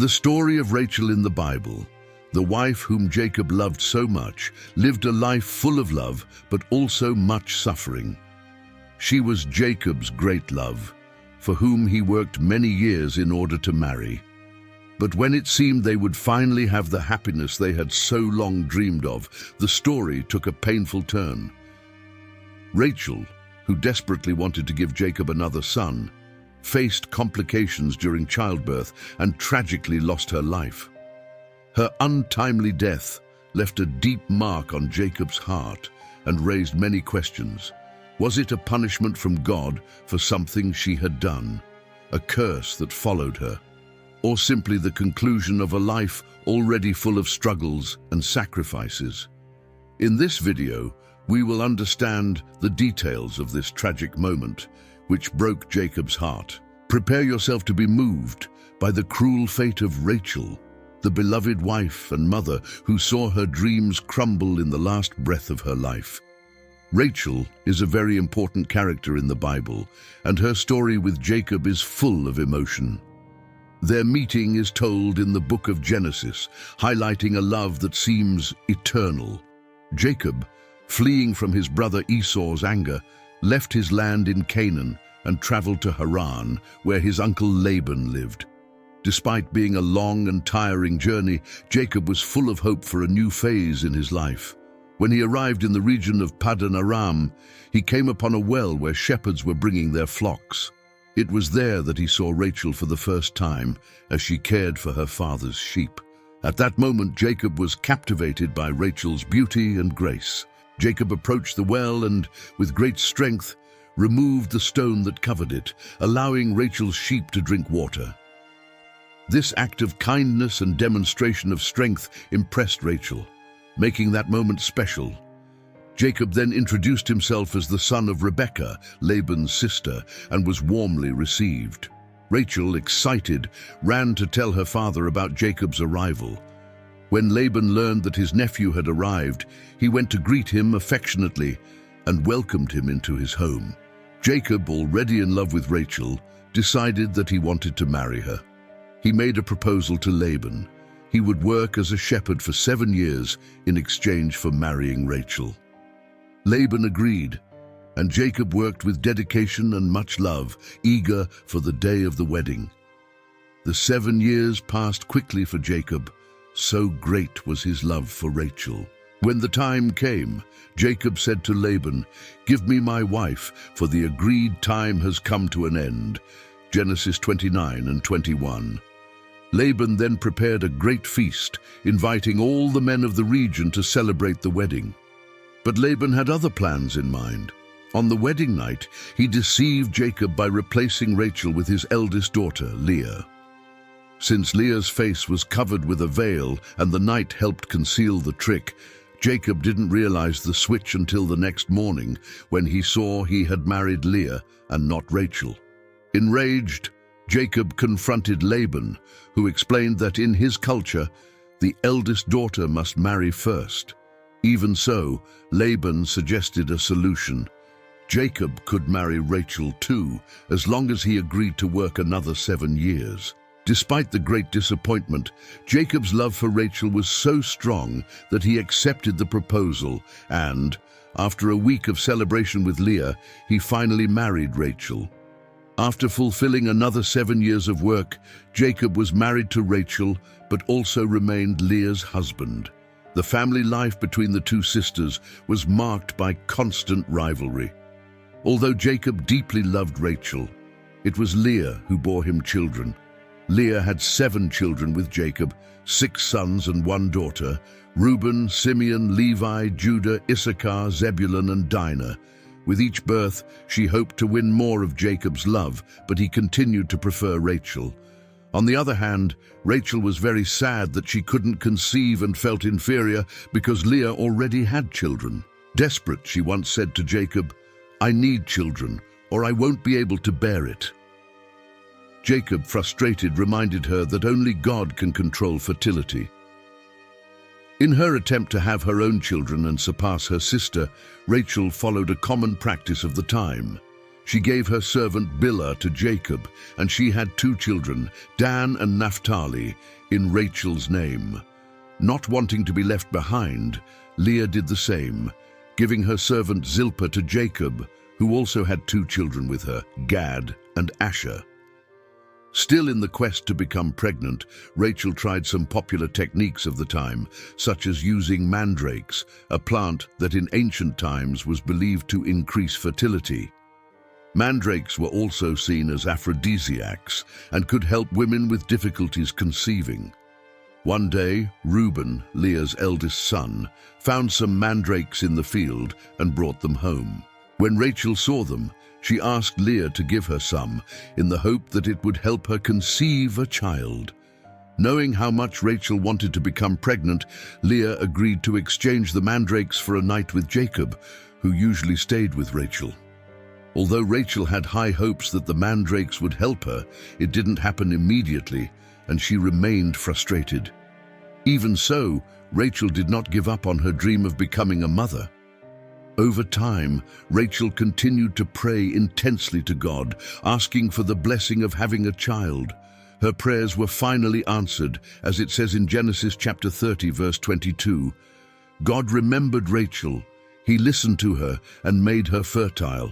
The story of Rachel in the Bible, the wife whom Jacob loved so much, lived a life full of love, but also much suffering. She was Jacob's great love, for whom he worked many years in order to marry. But when it seemed they would finally have the happiness they had so long dreamed of, the story took a painful turn. Rachel, who desperately wanted to give Jacob another son, faced complications during childbirth and tragically lost her life. Her untimely death left a deep mark on Jacob's heart and raised many questions. Was it a punishment from God for something she had done, a curse that followed her, or simply the conclusion of a life already full of struggles and sacrifices? In this video, we will understand the details of this tragic moment, which broke Jacob's heart. Prepare yourself to be moved by the cruel fate of Rachel, the beloved wife and mother who saw her dreams crumble in the last breath of her life. Rachel is a very important character in the Bible, and her story with Jacob is full of emotion. Their meeting is told in the book of Genesis, highlighting a love that seems eternal. Jacob, fleeing from his brother Esau's anger, left his land in Canaan and traveled to Haran, where his uncle Laban lived. Despite being a long and tiring journey, Jacob was full of hope for a new phase in his life. When he arrived in the region of Paddan Aram, he came upon a well where shepherds were bringing their flocks. It was there that he saw Rachel for the first time, as she cared for her father's sheep. At that moment, Jacob was captivated by Rachel's beauty and grace. Jacob approached the well and, with great strength, removed the stone that covered it, allowing Rachel's sheep to drink water. This act of kindness and demonstration of strength impressed Rachel, making that moment special. Jacob then introduced himself as the son of Rebekah, Laban's sister, and was warmly received. Rachel, excited, ran to tell her father about Jacob's arrival. When Laban learned that his nephew had arrived, he went to greet him affectionately and welcomed him into his home. Jacob, already in love with Rachel, decided that he wanted to marry her. He made a proposal to Laban. He would work as a shepherd for 7 years in exchange for marrying Rachel. Laban agreed, and Jacob worked with dedication and much love, eager for the day of the wedding. The 7 years passed quickly for Jacob, so great was his love for Rachel. When the time came, Jacob said to Laban, "Give me my wife, for the agreed time has come to an end." Genesis 29 and 21. Laban then prepared a great feast, inviting all the men of the region to celebrate the wedding. But Laban had other plans in mind. On the wedding night, he deceived Jacob by replacing Rachel with his eldest daughter, Leah. Since Leah's face was covered with a veil and the night helped conceal the trick, Jacob didn't realize the switch until the next morning, when he saw he had married Leah and not Rachel. Enraged, Jacob confronted Laban, who explained that in his culture, the eldest daughter must marry first. Even so, Laban suggested a solution. Jacob could marry Rachel too, as long as he agreed to work another 7 years. Despite the great disappointment, Jacob's love for Rachel was so strong that he accepted the proposal and, after a week of celebration with Leah, he finally married Rachel. After fulfilling another 7 years of work, Jacob was married to Rachel, but also remained Leah's husband. The family life between the two sisters was marked by constant rivalry. Although Jacob deeply loved Rachel, it was Leah who bore him children. Leah had 7 children with Jacob, 6 sons and 1 daughter: Reuben, Simeon, Levi, Judah, Issachar, Zebulun, and Dinah. With each birth, she hoped to win more of Jacob's love, but he continued to prefer Rachel. On the other hand, Rachel was very sad that she couldn't conceive and felt inferior because Leah already had children. Desperate, she once said to Jacob, "I need children, or I won't be able to bear it." Jacob, frustrated, reminded her that only God can control fertility. In her attempt to have her own children and surpass her sister, Rachel followed a common practice of the time. She gave her servant Bilhah to Jacob, and she had 2 children, Dan and Naphtali, in Rachel's name. Not wanting to be left behind, Leah did the same, giving her servant Zilpah to Jacob, who also had 2 children with her, Gad and Asher. Still in the quest to become pregnant, Rachel tried some popular techniques of the time, such as using mandrakes, a plant that in ancient times was believed to increase fertility. Mandrakes were also seen as aphrodisiacs and could help women with difficulties conceiving. One day, Reuben, Leah's eldest son, found some mandrakes in the field and brought them home. When Rachel saw them, she asked Leah to give her some, in the hope that it would help her conceive a child. Knowing how much Rachel wanted to become pregnant, Leah agreed to exchange the mandrakes for a night with Jacob, who usually stayed with Rachel. Although Rachel had high hopes that the mandrakes would help her, it didn't happen immediately, and she remained frustrated. Even so, Rachel did not give up on her dream of becoming a mother. Over time, Rachel continued to pray intensely to God, asking for the blessing of having a child. Her prayers were finally answered, as it says in Genesis chapter 30, verse 22. God remembered Rachel. He listened to her and made her fertile.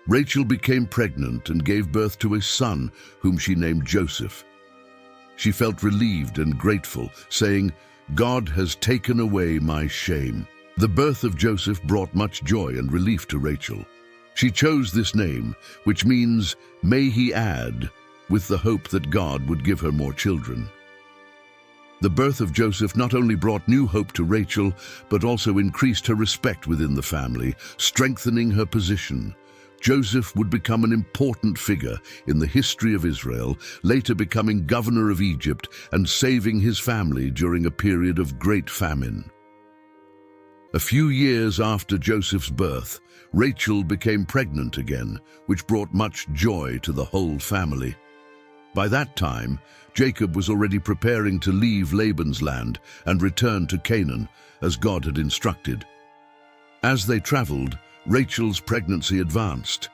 Rachel became pregnant and gave birth to a son, whom she named Joseph. She felt relieved and grateful, saying, "God has taken away my shame." The birth of Joseph brought much joy and relief to Rachel. She chose this name, which means, "May he add," with the hope that God would give her more children. The birth of Joseph not only brought new hope to Rachel, but also increased her respect within the family, strengthening her position. Joseph would become an important figure in the history of Israel, later becoming governor of Egypt and saving his family during a period of great famine. A few years after Joseph's birth, Rachel became pregnant again, which brought much joy to the whole family. By that time, Jacob was already preparing to leave Laban's land and return to Canaan, as God had instructed. As they traveled, Rachel's pregnancy advanced.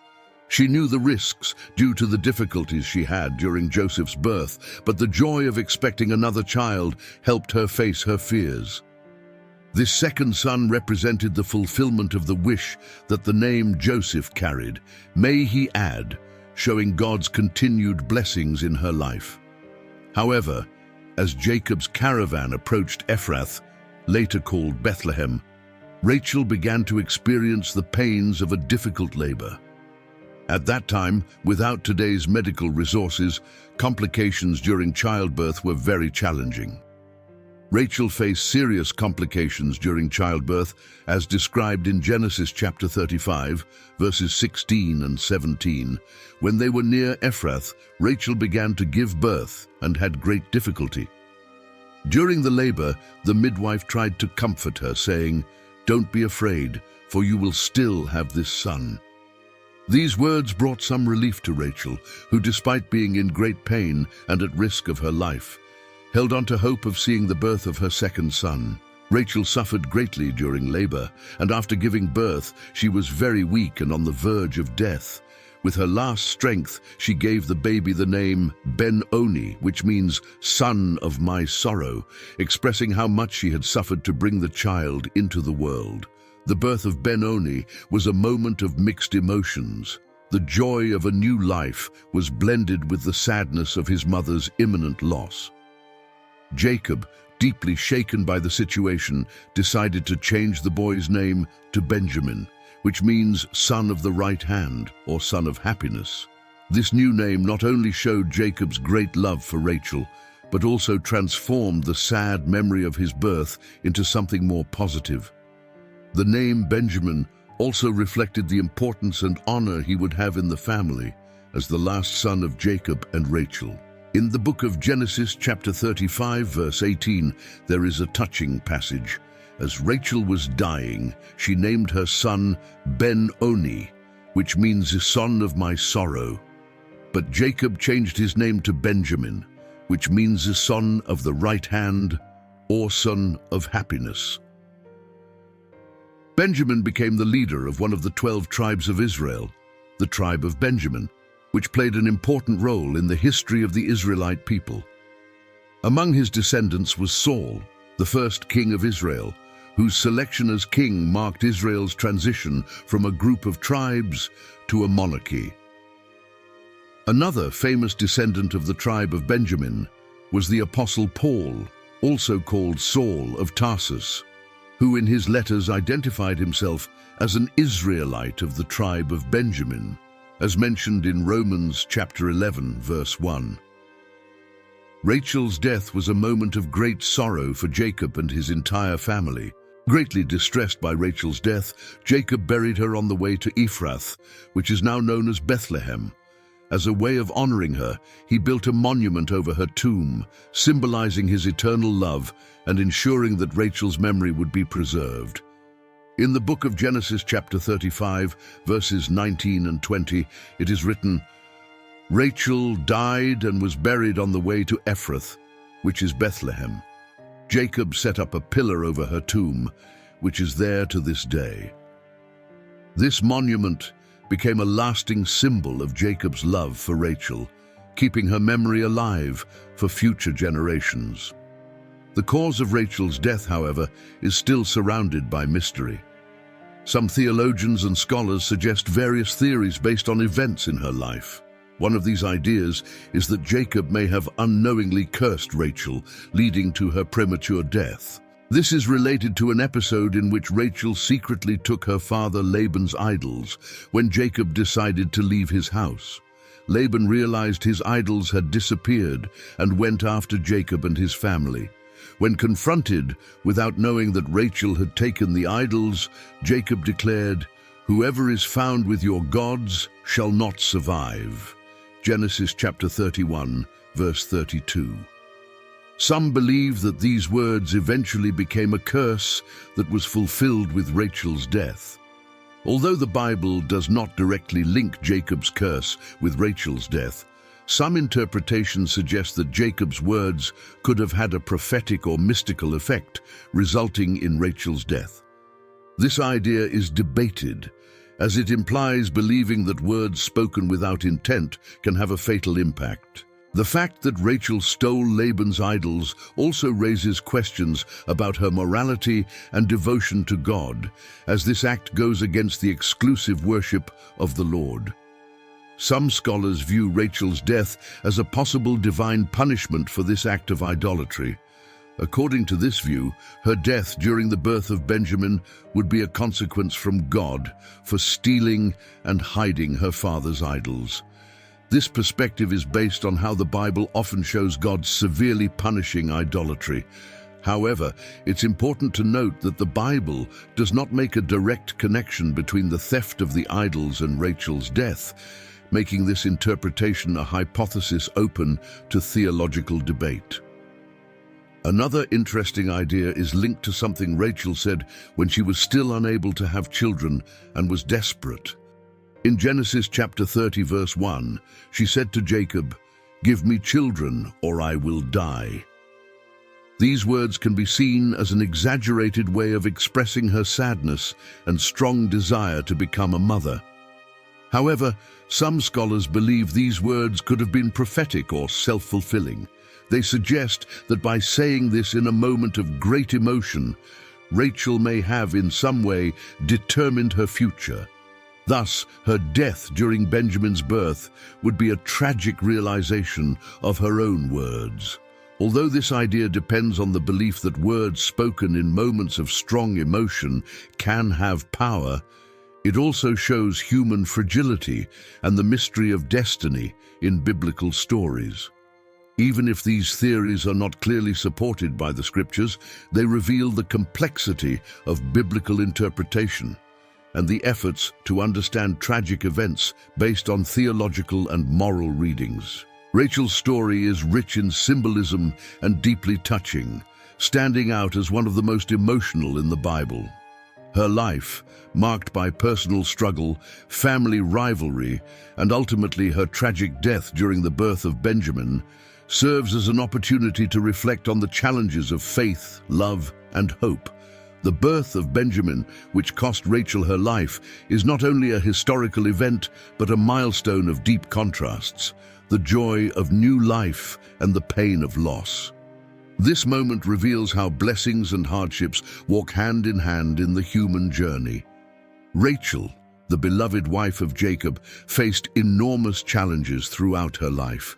She knew the risks due to the difficulties she had during Joseph's birth, but the joy of expecting another child helped her face her fears. This second son represented the fulfillment of the wish that the name Joseph carried. May he add, showing God's continued blessings in her life. However, as Jacob's caravan approached Ephrath, later called Bethlehem, Rachel began to experience the pains of a difficult labor. At that time, without today's medical resources, complications during childbirth were very challenging. Rachel faced serious complications during childbirth, as described in Genesis chapter 35, verses 16 and 17. When they were near Ephrath, Rachel began to give birth and had great difficulty. During the labor, the midwife tried to comfort her, saying, "Don't be afraid, for you will still have this son." These words brought some relief to Rachel, who, despite being in great pain and at risk of her life, held on to hope of seeing the birth of her second son. Rachel suffered greatly during labor, and after giving birth, she was very weak and on the verge of death. With her last strength, she gave the baby the name Ben-Oni, which means "son of my sorrow," expressing how much she had suffered to bring the child into the world. The birth of Ben-Oni was a moment of mixed emotions. The joy of a new life was blended with the sadness of his mother's imminent loss. Jacob, deeply shaken by the situation, decided to change the boy's name to Benjamin, which means son of the right hand or son of happiness. This new name not only showed Jacob's great love for Rachel, but also transformed the sad memory of his birth into something more positive. The name Benjamin also reflected the importance and honor he would have in the family as the last son of Jacob and Rachel. In the book of Genesis chapter 35, verse 18, there is a touching passage. As Rachel was dying, she named her son Ben-Oni, which means the son of my sorrow. But Jacob changed his name to Benjamin, which means the son of the right hand or son of happiness. Benjamin became the leader of one of the 12 tribes of Israel. the tribe of Benjamin, which played an important role in the history of the Israelite people. Among his descendants was Saul, the first king of Israel, whose selection as king marked Israel's transition from a group of tribes to a monarchy. Another famous descendant of the tribe of Benjamin was the Apostle Paul, also called Saul of Tarsus, who in his letters identified himself as an Israelite of the tribe of Benjamin, as mentioned in Romans chapter 11, verse 1. Rachel's death was a moment of great sorrow for Jacob and his entire family. Greatly distressed by Rachel's death, Jacob buried her on the way to Ephrath, which is now known as Bethlehem. As a way of honoring her, he built a monument over her tomb, symbolizing his eternal love and ensuring that Rachel's memory would be preserved. In the book of Genesis chapter 35, verses 19 and 20, it is written, "Rachel died and was buried on the way to Ephrath, which is Bethlehem. Jacob set up a pillar over her tomb, which is there to this day." This monument became a lasting symbol of Jacob's love for Rachel, keeping her memory alive for future generations. The cause of Rachel's death, however, is still surrounded by mystery. Some theologians and scholars suggest various theories based on events in her life. One of these ideas is that Jacob may have unknowingly cursed Rachel, leading to her premature death. This is related to an episode in which Rachel secretly took her father Laban's idols when Jacob decided to leave his house. Laban realized his idols had disappeared and went after Jacob and his family. When confronted, without knowing that Rachel had taken the idols, Jacob declared, "Whoever is found with your gods shall not survive." Genesis chapter 31, verse 32. Some believe that these words eventually became a curse that was fulfilled with Rachel's death. Although the Bible does not directly link Jacob's curse with Rachel's death, some interpretations suggest that Jacob's words could have had a prophetic or mystical effect, resulting in Rachel's death. This idea is debated, as it implies believing that words spoken without intent can have a fatal impact. The fact that Rachel stole Laban's idols also raises questions about her morality and devotion to God, as this act goes against the exclusive worship of the Lord. Some scholars view Rachel's death as a possible divine punishment for this act of idolatry. According to this view, her death during the birth of Benjamin would be a consequence from God for stealing and hiding her father's idols. This perspective is based on how the Bible often shows God severely punishing idolatry. However, it's important to note that the Bible does not make a direct connection between the theft of the idols and Rachel's death, making this interpretation a hypothesis open to theological debate. Another interesting idea is linked to something Rachel said when she was still unable to have children and was desperate. In Genesis chapter 30, verse 1, she said to Jacob, "Give me children, or I will die." These words can be seen as an exaggerated way of expressing her sadness and strong desire to become a mother. However, some scholars believe these words could have been prophetic or self-fulfilling. They suggest that by saying this in a moment of great emotion, Rachel may have in some way determined her future. Thus, her death during Benjamin's birth would be a tragic realization of her own words. Although this idea depends on the belief that words spoken in moments of strong emotion can have power, it also shows human fragility and the mystery of destiny in biblical stories. Even if these theories are not clearly supported by the scriptures, they reveal the complexity of biblical interpretation and the efforts to understand tragic events based on theological and moral readings. Rachel's story is rich in symbolism and deeply touching, standing out as one of the most emotional in the Bible. Her life, marked by personal struggle, family rivalry, and ultimately her tragic death during the birth of Benjamin, serves as an opportunity to reflect on the challenges of faith, love, and hope. The birth of Benjamin, which cost Rachel her life, is not only a historical event, but a milestone of deep contrasts, the joy of new life and the pain of loss. This moment reveals how blessings and hardships walk hand in the human journey. Rachel, the beloved wife of Jacob, faced enormous challenges throughout her life.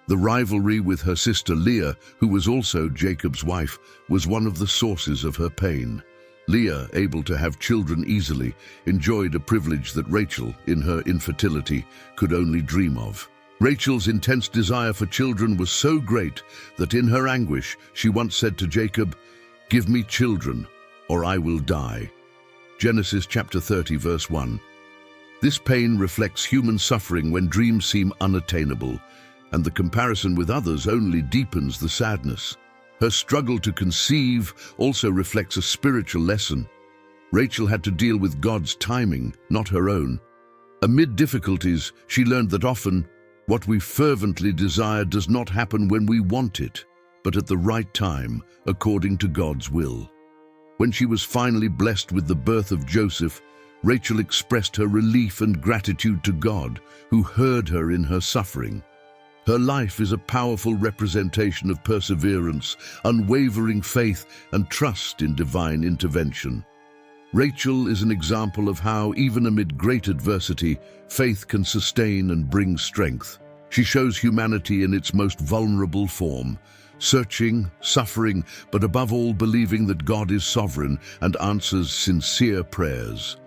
The rivalry with her sister Leah, who was also Jacob's wife, was one of the sources of her pain. Leah, able to have children easily, enjoyed a privilege that Rachel, in her infertility, could only dream of. Rachel's intense desire for children was so great that in her anguish she once said to Jacob, "Give me children, or I will die." Genesis chapter 30, verse 1. This pain reflects human suffering when dreams seem unattainable, and the comparison with others only deepens the sadness. Her struggle to conceive also reflects a spiritual lesson. Rachel had to deal with God's timing, not her own. Amid difficulties, she learned that often, what we fervently desire does not happen when we want it, but at the right time, according to God's will. When she was finally blessed with the birth of Joseph, Rachel expressed her relief and gratitude to God, who heard her in her suffering. Her life is a powerful representation of perseverance, unwavering faith, and trust in divine intervention. Rachel is an example of how, even amid great adversity, faith can sustain and bring strength. She shows humanity in its most vulnerable form, searching, suffering, but above all believing that God is sovereign and answers sincere prayers.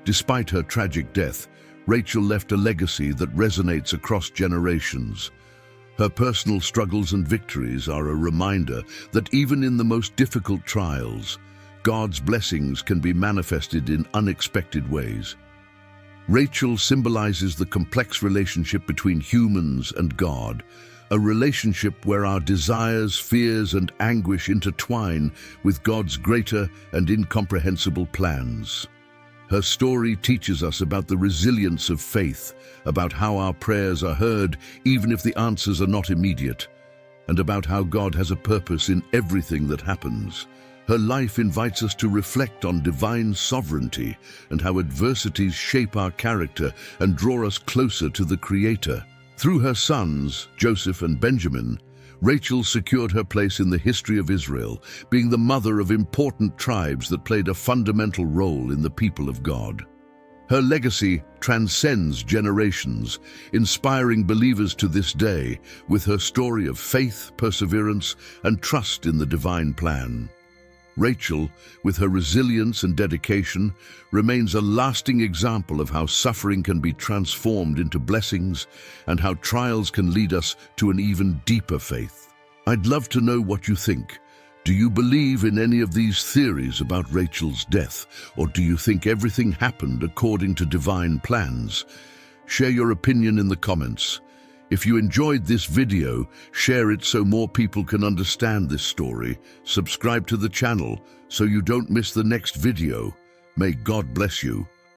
Despite her tragic death, Rachel left a legacy that resonates across generations. Her personal struggles and victories are a reminder that even in the most difficult trials, God's blessings can be manifested in unexpected ways. Rachel symbolizes the complex relationship between humans and God, a relationship where our desires, fears, and anguish intertwine with God's greater and incomprehensible plans. Her story teaches us about the resilience of faith, about how our prayers are heard even if the answers are not immediate, and about how God has a purpose in everything that happens. Her life invites us to reflect on divine sovereignty and how adversities shape our character and draw us closer to the Creator. Through her sons, Joseph and Benjamin, Rachel secured her place in the history of Israel, being the mother of important tribes that played a fundamental role in the people of God. Her legacy transcends generations, inspiring believers to this day with her story of faith, perseverance, and trust in the divine plan. Rachel, with her resilience and dedication, remains a lasting example of how suffering can be transformed into blessings and how trials can lead us to an even deeper faith. I'd love to know what you think. Do you believe in any of these theories about Rachel's death, or do you think everything happened according to divine plans? Share your opinion in the comments. If you enjoyed this video, share it so more people can understand this story. Subscribe to the channel so you don't miss the next video. May God bless you.